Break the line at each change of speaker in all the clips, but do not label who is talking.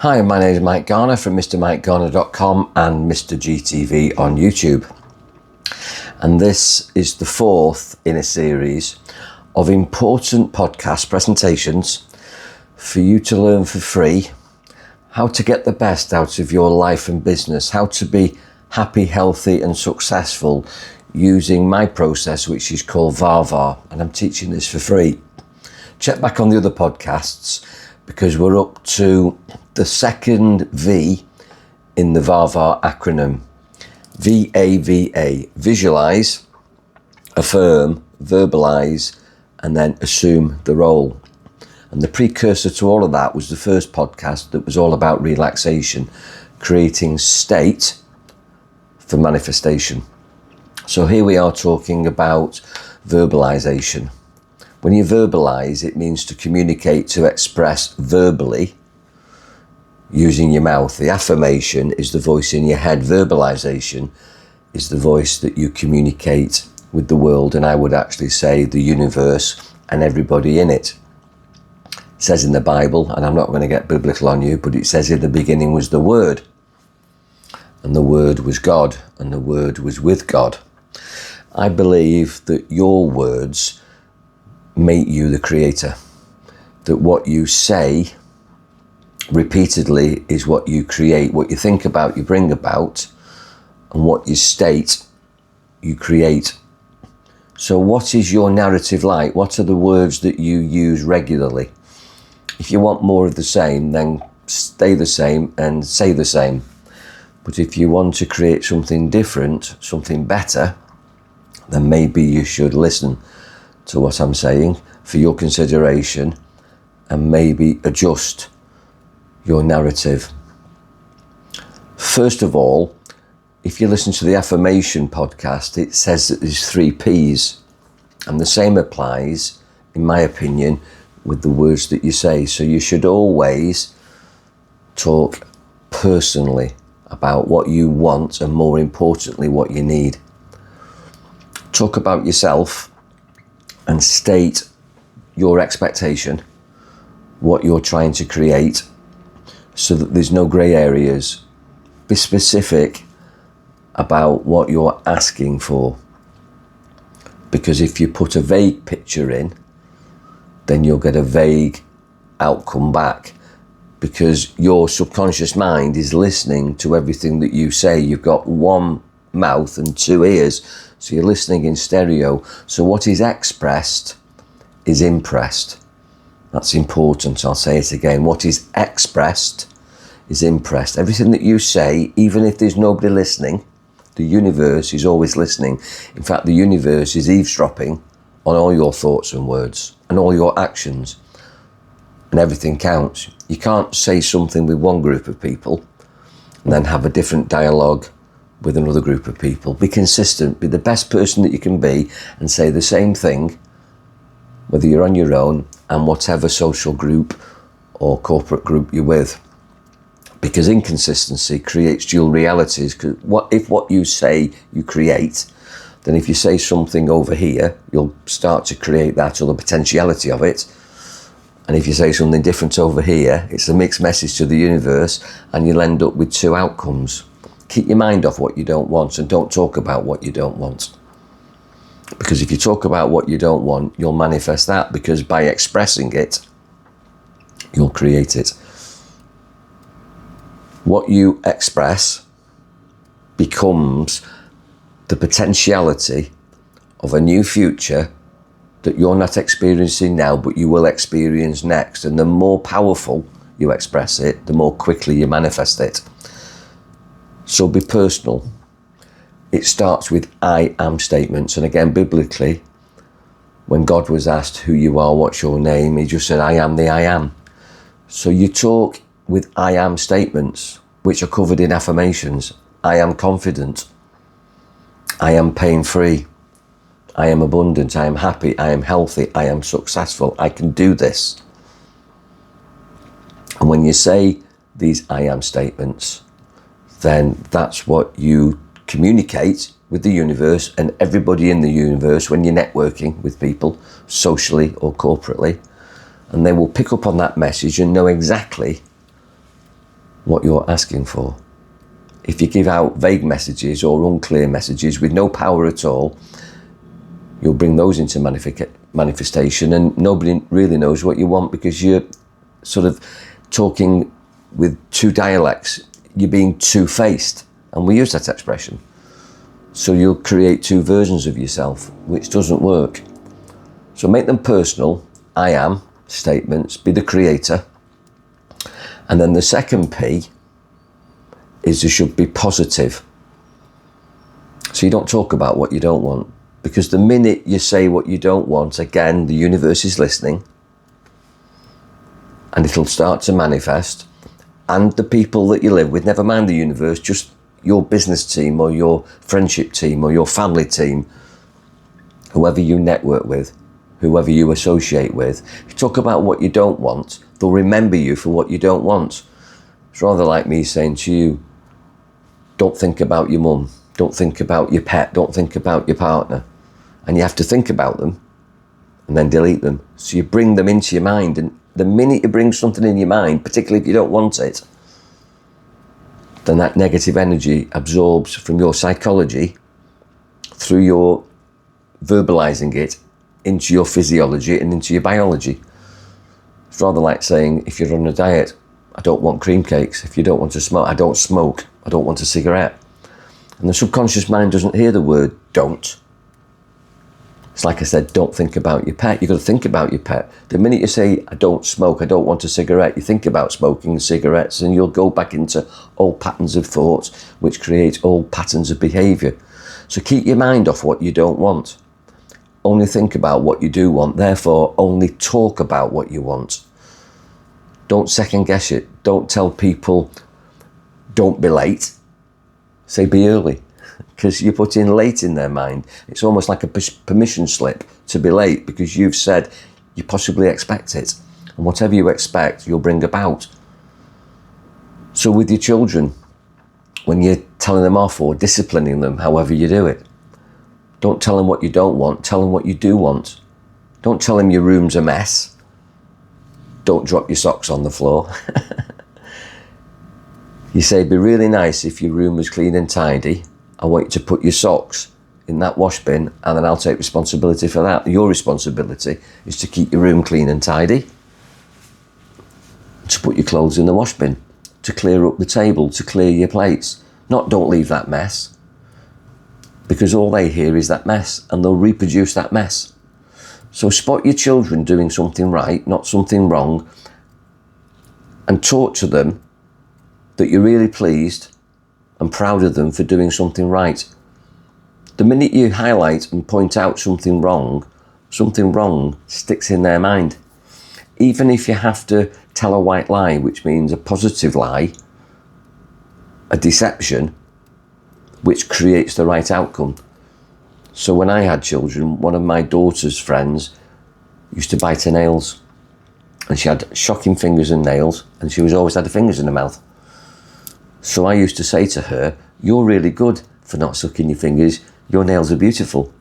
Hi, my name is Mike Garner from MrMikeGarner.com and Mr. GTV on YouTube. And this is the fourth in a series of important podcast presentations for you to learn for free how to get the best out of your life and business, how to be happy, healthy and successful using my process, which is called VAVA, and I'm teaching this for free. Check back on the other podcasts because we're up to the second V in the VAVA acronym. VAVA, visualize, affirm, verbalize, and then assume the role. And the precursor to all of that was the first podcast that was all about relaxation, creating state for manifestation. So here we are talking about verbalization. When you verbalize, it means to communicate, to express verbally using your mouth. The affirmation is the voice in your head. Verbalization is the voice that you communicate with the world, and I would actually say the universe and everybody in it. It says in the Bible, and I'm not going to get biblical on you, but it says in the beginning was the Word, and the Word was God, and the Word was with God. I believe that your words make you the creator, that what you say repeatedly is what you create. What you think about, you bring about, and what you state, you create. So what is your narrative like? What are the words that you use regularly? If you want more of the same, then stay the same and say the same. But if you want to create something different, something better, then maybe you should listen to what I'm saying for your consideration and maybe adjust your narrative. First of all, if you listen to the affirmation podcast, it says that there's 3 P's, and the same applies, in my opinion, with the words that you say. So you should always talk personally about what you want and, more importantly, what you need. Talk about yourself and state your expectation, what you're trying to create, so that there's no grey areas. Be specific about what you're asking for. Because if you put a vague picture in, then you'll get a vague outcome back. Because your subconscious mind is listening to everything that you say. You've got one mouth and 2 ears, so you're listening in stereo. So what is expressed is impressed. That's important. I'll say it again. What is expressed is impressed. Everything that you say, even if there's nobody listening, the universe is always listening. In fact, the universe is eavesdropping on all your thoughts and words and all your actions, and everything counts. You can't say something with one group of people and then have a different dialogue with another group of people. Be consistent, be the best person that you can be, and say the same thing, whether you're on your own and whatever social group or corporate group you're with. Because inconsistency creates dual realities. If what you say you create, then if you say something over here, you'll start to create that, or the potentiality of it. And if you say something different over here, it's a mixed message to the universe, and you'll end up with 2 outcomes. Keep your mind off what you don't want, and don't talk about what you don't want. Because if you talk about what you don't want, you'll manifest that, because by expressing it, you'll create it. What you express becomes the potentiality of a new future that you're not experiencing now, but you will experience next. And the more powerful you express it, the more quickly you manifest it. So be personal. It starts with I am statements. And again, biblically, when God was asked who you are, what's your name, he just said, I am the I am. So you talk with I am statements, which are covered in affirmations. I am confident. I am pain-free. I am abundant. I am happy. I am healthy. I am successful. I can do this. And when you say these I am statements, then that's what you communicate with the universe and everybody in the universe when you're networking with people, socially or corporately, and they will pick up on that message and know exactly what you're asking for. If you give out vague messages or unclear messages with no power at all, you'll bring those into manifestation, and nobody really knows what you want because you're sort of talking with two dialects. You're being two-faced, and we use that expression. So you'll create two versions of yourself, which doesn't work. So make them personal, I am statements, be the creator. And then the second P is there should be positive. So you don't talk about what you don't want, because the minute you say what you don't want, again, the universe is listening and it'll start to manifest. And the people that you live with, never mind the universe, just your business team or your friendship team or your family team, whoever you network with, whoever you associate with, if you talk about what you don't want, they'll remember you for what you don't want. It's rather like me saying to you, don't think about your mum, don't think about your pet, don't think about your partner. And you have to think about them and then delete them. So you bring them into your mind, and the minute you bring something in your mind, particularly if you don't want it, then that negative energy absorbs from your psychology through your verbalizing it into your physiology and into your biology. It's rather like saying, if you're on a diet, I don't want cream cakes. If you don't want to smoke, I don't smoke. I don't want a cigarette. And the subconscious mind doesn't hear the word don't. It's like I said, don't think about your pet. You've got to think about your pet. The minute you say, I don't smoke, I don't want a cigarette, you think about smoking and cigarettes, and you'll go back into old patterns of thought, which create old patterns of behaviour. So keep your mind off what you don't want. Only think about what you do want. Therefore, only talk about what you want. Don't second guess it. Don't tell people, don't be late. Say be early. Because you're putting late in their mind. It's almost like a permission slip to be late, because you've said you possibly expect it. And whatever you expect, you'll bring about. So with your children, when you're telling them off or disciplining them, however you do it, don't tell them what you don't want, tell them what you do want. Don't tell them your room's a mess. Don't drop your socks on the floor. You say, it'd be really nice if your room was clean and tidy. I want you to put your socks in that wash bin, and then I'll take responsibility for that. Your responsibility is to keep your room clean and tidy, to put your clothes in the wash bin, to clear up the table, to clear your plates. Not don't leave that mess, because all they hear is that mess, and they'll reproduce that mess. So spot your children doing something right, not something wrong, and talk to them that you're really pleased and proud of them for doing something right. The minute you highlight and point out something wrong sticks in their mind. Even if you have to tell a white lie, which means a positive lie, a deception, which creates the right outcome. So when I had children, one of my daughter's friends used to bite her nails, and she had shocking fingers and nails, and she always had her fingers in her mouth. So I used to say to her, you're really good for not sucking your fingers. Your nails are beautiful.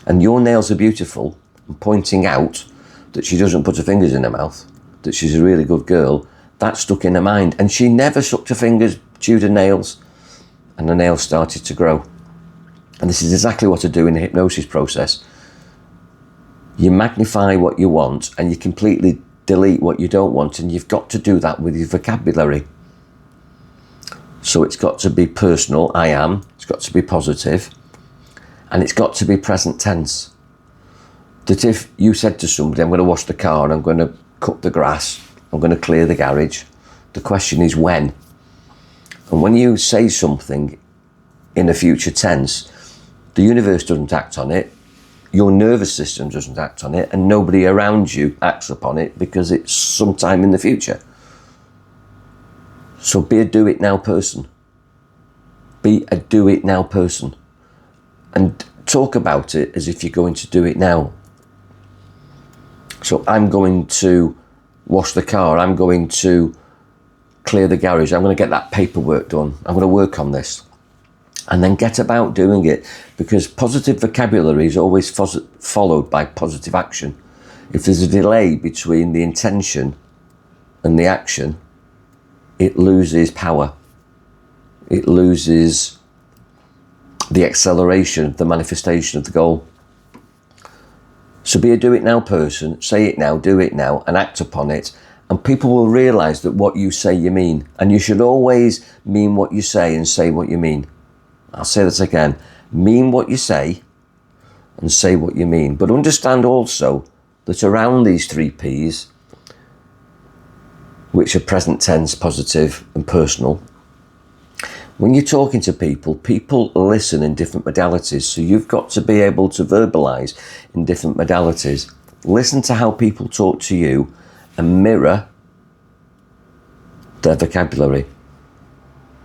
And your nails are beautiful, and pointing out that she doesn't put her fingers in her mouth, that she's a really good girl, that stuck in her mind. And she never sucked her fingers, chewed her nails, and the nails started to grow. And this is exactly what I do in the hypnosis process. You magnify what you want, and you completely delete what you don't want, and you've got to do that with your vocabulary. So it's got to be personal, I am, it's got to be positive, and it's got to be present tense. That if you said to somebody, I'm going to wash the car, I'm going to cut the grass, I'm going to clear the garage, the question is when. And when you say something in a future tense, the universe doesn't act on it, your nervous system doesn't act on it, and nobody around you acts upon it because it's sometime in the future. So be a do-it-now person. Be a do-it-now person. And talk about it as if you're going to do it now. So I'm going to wash the car. I'm going to clear the garage. I'm going to get that paperwork done. I'm going to work on this. And then get about doing it. Because positive vocabulary is always followed by positive action. If there's a delay between the intention and the action, it loses power. It loses the acceleration, the manifestation of the goal. So be a do it now person, say it now, do it now, and act upon it. And people will realise that what you say you mean. And you should always mean what you say and say what you mean. I'll say this again. Mean what you say and say what you mean. But understand also that around these 3 Ps, which are present tense, positive and personal, when you're talking to people, people listen in different modalities. So you've got to be able to verbalise in different modalities. Listen to how people talk to you and mirror their vocabulary.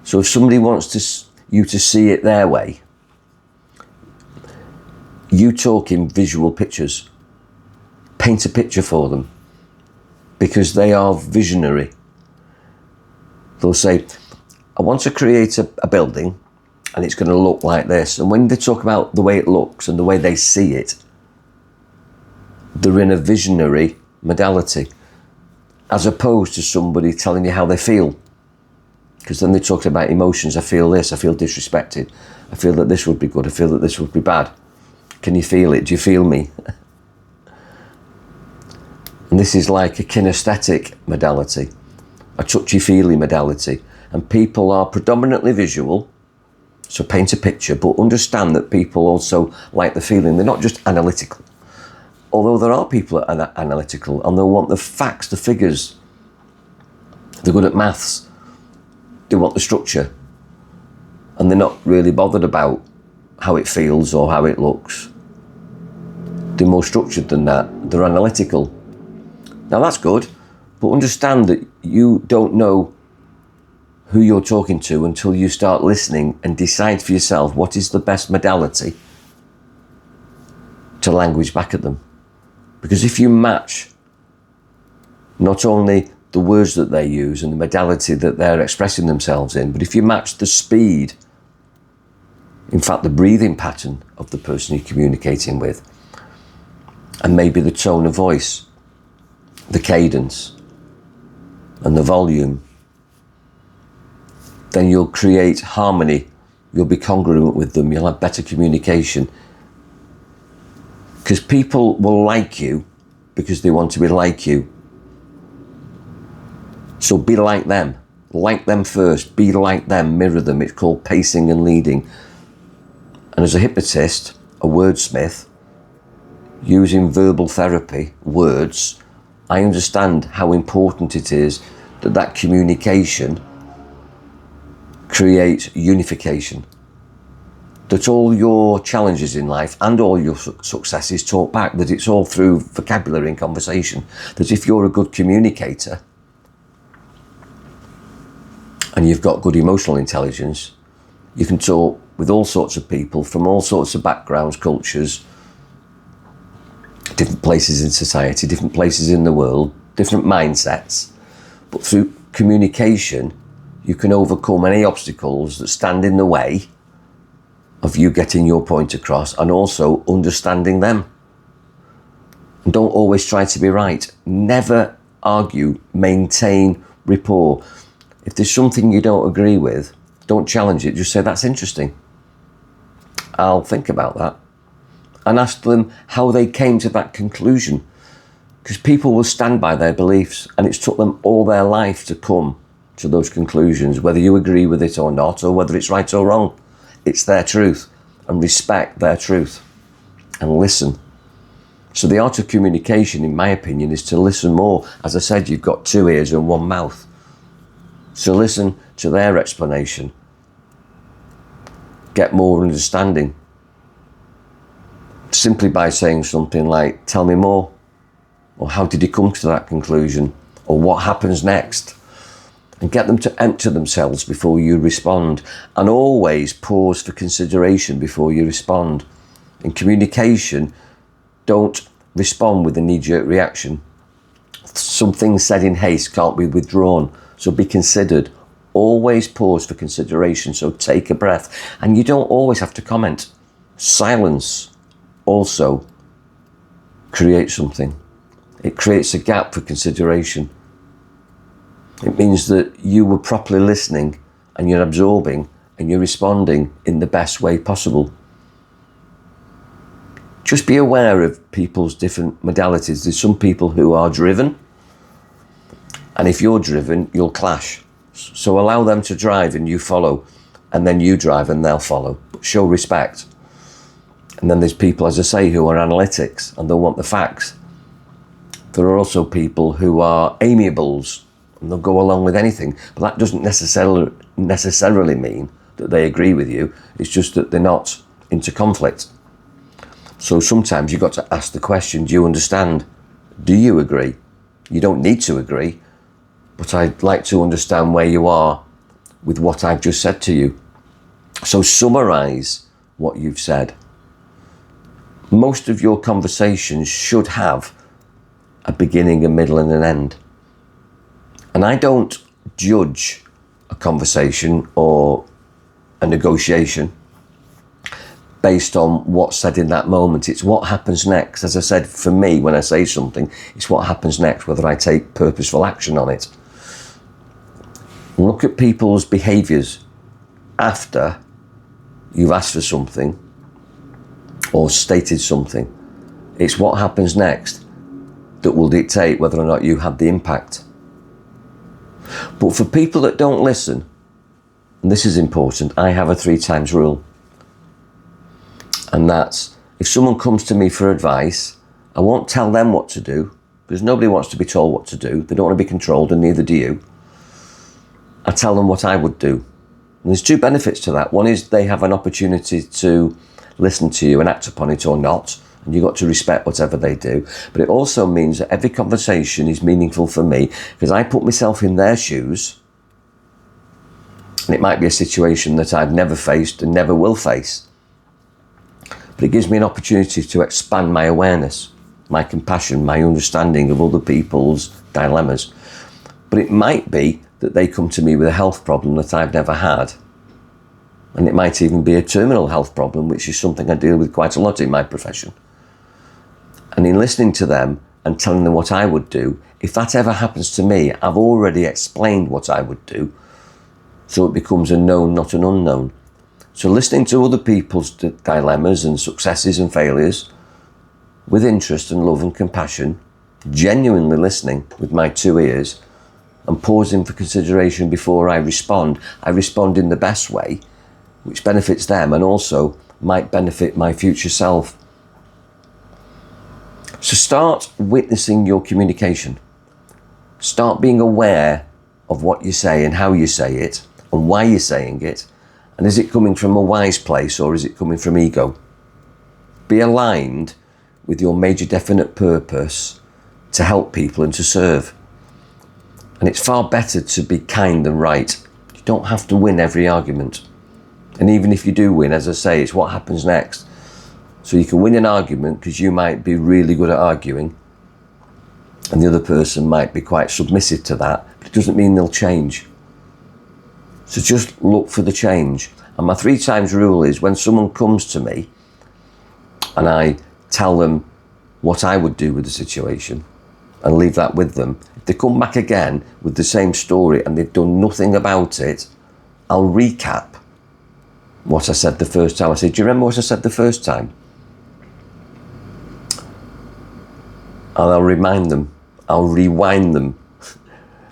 So if somebody wants you to see it their way, you talk in visual pictures. Paint a picture for them, because they are visionary. They'll say, I want to create a building and it's going to look like this. And when they talk about the way it looks and the way they see it, they're in a visionary modality, as opposed to somebody telling you how they feel. Because then they're talking about emotions. I feel this, I feel disrespected. I feel that this would be good, I feel that this would be bad. Can you feel it? Do you feel me? And this is like a kinesthetic modality, a touchy-feely modality. And people are predominantly visual, so paint a picture, but understand that people also like the feeling. They're not just analytical. Although there are people that are analytical and they'll want the facts, the figures. They're good at maths. They want the structure. And they're not really bothered about how it feels or how it looks. They're more structured than that. They're analytical. Now that's good, but understand that you don't know who you're talking to until you start listening and decide for yourself what is the best modality to language back at them. Because if you match not only the words that they use and the modality that they're expressing themselves in, but if you match the speed, in fact the breathing pattern of the person you're communicating with, and maybe the tone of voice, the cadence and the volume, then you'll create harmony, you'll be congruent with them, you'll have better communication. Because people will like you because they want to be like you. So be like them first, be like them, mirror them. It's called pacing and leading. And as a hypnotist, a wordsmith, using verbal therapy, words, I understand how important it is that communication creates unification. That all your challenges in life and all your successes talk back, that it's all through vocabulary and conversation. That if you're a good communicator and you've got good emotional intelligence, you can talk with all sorts of people from all sorts of backgrounds, cultures, different places in society, different places in the world, different mindsets. But through communication, you can overcome any obstacles that stand in the way of you getting your point across and also understanding them. And don't always try to be right. Never argue, maintain rapport. If there's something you don't agree with, don't challenge it, just say, that's interesting. I'll think about that. And ask them how they came to that conclusion. Because people will stand by their beliefs, and it's took them all their life to come to those conclusions, whether you agree with it or not, or whether it's right or wrong. It's their truth, and respect their truth and listen. So the art of communication, in my opinion, is to listen more. As I said, you've got 2 ears and 1 mouth. So listen to their explanation. Get more understanding. Simply by saying something like, tell me more, or how did he come to that conclusion, or what happens next? And get them to empty themselves before you respond. And always pause for consideration before you respond. In communication, don't respond with a knee-jerk reaction. Something said in haste can't be withdrawn, so be considered. Always pause for consideration, so take a breath. And you don't always have to comment. Silence also creates something. It creates a gap for consideration. It means that you were properly listening and you're absorbing and you're responding in the best way possible. Just be aware of people's different modalities. There's some people who are driven, and if you're driven, you'll clash. So allow them to drive and you follow, and then you drive and they'll follow. But show respect. And then there's people, as I say, who are analytics and they'll want the facts. There are also people who are amiables and they'll go along with anything. But that doesn't necessarily mean that they agree with you. It's just that they're not into conflict. So sometimes you've got to ask the question, do you understand? Do you agree? You don't need to agree, but I'd like to understand where you are with what I've just said to you. So summarise what you've said. Most of your conversations should have a beginning, a middle and an end. And I don't judge a conversation or a negotiation based on what's said in that moment. It's what happens next. As I said, for me, when I say something, it's what happens next, whether I take purposeful action on it. Look at people's behaviours after you've asked for something or stated something. It's what happens next that will dictate whether or not you had the impact. But for people that don't listen, and this is important, I have a 3 times rule. And that's, if someone comes to me for advice, I won't tell them what to do, because nobody wants to be told what to do. They don't want to be controlled, and neither do you. I tell them what I would do. And there's 2 benefits to that. One is they have an opportunity to listen to you and act upon it or not, and you've got to respect whatever they do. But it also means that every conversation is meaningful for me, because I put myself in their shoes, and it might be a situation that I've never faced and never will face. But it gives me an opportunity to expand my awareness, my compassion, my understanding of other people's dilemmas. But it might be that they come to me with a health problem that I've never had. And it might even be a terminal health problem, which is something I deal with quite a lot in my profession. And in listening to them and telling them what I would do, if that ever happens to me, I've already explained what I would do. So it becomes a known, not an unknown. So listening to other people's dilemmas and successes and failures with interest and love and compassion, genuinely listening with my 2 ears and pausing for consideration before I respond in the best way, which benefits them and also might benefit my future self. So start witnessing your communication. Start being aware of what you say and how you say it and why you're saying it. And is it coming from a wise place or is it coming from ego? Be aligned with your major definite purpose to help people and to serve. And it's far better to be kind than right. You don't have to win every argument. And even if you do win, as I say, it's what happens next. So you can win an argument because you might be really good at arguing and the other person might be quite submissive to that, but it doesn't mean they'll change. So just look for the change. And my 3 times rule is when someone comes to me and I tell them what I would do with the situation and leave that with them, if they come back again with the same story and they've done nothing about it, I'll recap what I said the first time. I say, do you remember what I said the first time? And I'll remind them, I'll rewind them,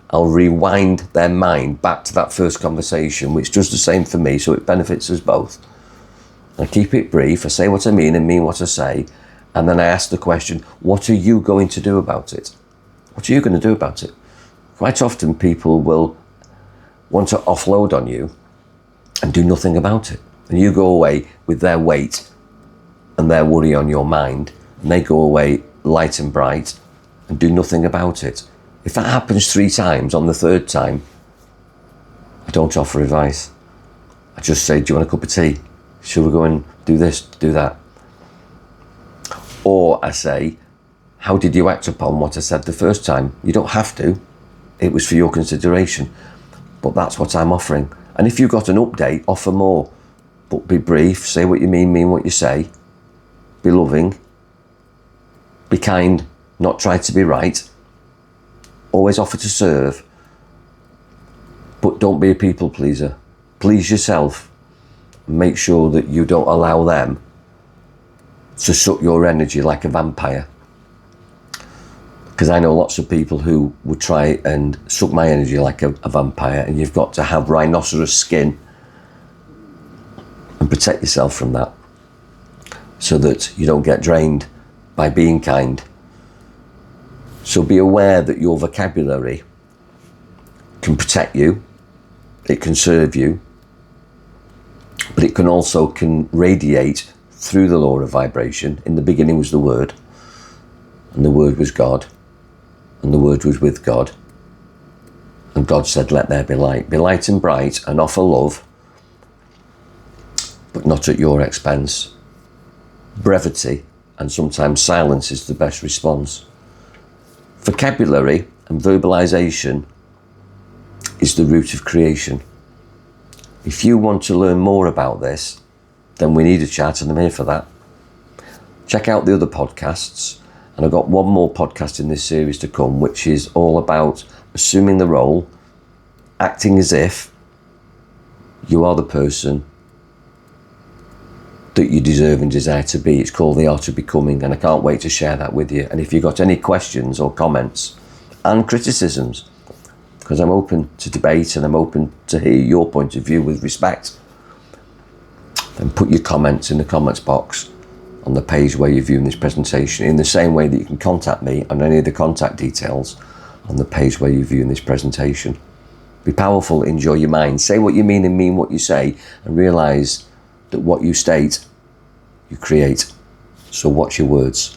I'll rewind their mind back to that first conversation, which does the same for me, so it benefits us both. I keep it brief, I say what I mean and mean what I say, and then I ask the question, what are you going to do about it? What are you going to do about it? Quite often people will want to offload on you and do nothing about it. And you go away with their weight and their worry on your mind, and they go away light and bright and do nothing about it. If that happens 3 times, on the 3rd time, I don't offer advice. I just say, do you want a cup of tea? Should we go and do this, do that? Or I say, how did you act upon what I said the first time? You don't have to. It was for your consideration. But that's what I'm offering. And if you've got an update, offer more. But be brief, say what you mean what you say. Be loving. Be kind, not try to be right. Always offer to serve. But don't be a people pleaser. Please yourself. Make sure that you don't allow them to suck your energy like a vampire. Because I know lots of people who would try and suck my energy like a vampire, and you've got to have rhinoceros skin and protect yourself from that, so that you don't get drained by being kind. So be aware that your vocabulary can protect you, it can serve you, but it can also radiate through the law of vibration. In the beginning was the Word, and the Word was God, and the Word was with God, and God said, let there be light. Be light and bright, and offer love, but not at your expense. Brevity and sometimes silence is the best response. Vocabulary and verbalization is the root of creation. If you want to learn more about this, then we need a chat, and I'm here for that. Check out the other podcasts, and I've got one more podcast in this series to come, which is all about assuming the role, acting as if you are the person that you deserve and desire to be. It's called The Art of Becoming, and I can't wait to share that with you. And if you've got any questions or comments and criticisms, because I'm open to debate and I'm open to hear your point of view with respect, then put your comments in the comments box on the page where you're viewing this presentation, in the same way that you can contact me on any of the contact details on the page where you're viewing this presentation. Be powerful, enjoy your mind, say what you mean and mean what you say, and realise that what you state, you create. So watch your words.